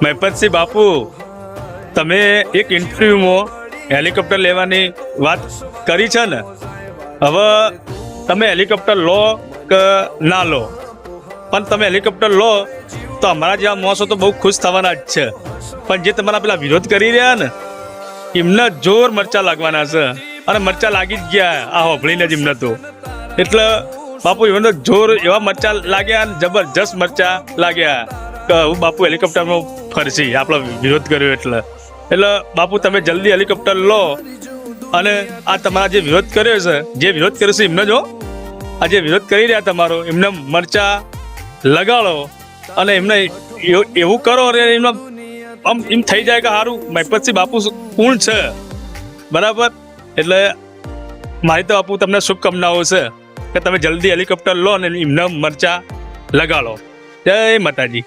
મહેપતસિંહ બાપુ, તમે એક ઇન્ટરવ્યુમાં હેલિકોપ્ટર લેવાની વાત કરી છે ને, હવે તમે હેલિકોપ્ટર લો કે ના લો, પણ તમે હેલિકોપ્ટર લો તો અમારા જેવા માણસો તો બહુ ખુશ થવાના જ છે, પણ જે તમારા પેલા વિરોધ કરી રહ્યા ને એમને જોર મરચા લાગવાના છે, અને મરચા લાગી જ ગયા આ હોભળીને જ એમને તો. એટલે બાપુ એમને જોર એવા મરચા લાગ્યા ને જબરજસ્ત મરચા લાગ્યા કે હું બાપુ હેલિકોપ્ટરમાં ફરશી આપણો વિરોધ કર્યો એટલે બાપુ તમે જલ્દી હેલિકોપ્ટર લો, અને આ તમારા જે વિરોધ કર્યો છે એમને જો આ જે વિરોધ કરી રહ્યા તમારો એમને મરચા લગાડો, અને એમને એવું કરો એમને આમ એમ થઈ જાય કે સારું મહેપતસિંહ બાપુ કોણ છે, બરાબર. એટલે મારી તો બાપુ તમને શુભકામનાઓ છે કે તમે જલ્દી હેલિકોપ્ટર લો અને એમને મરચા લગાડો. જય માતાજી.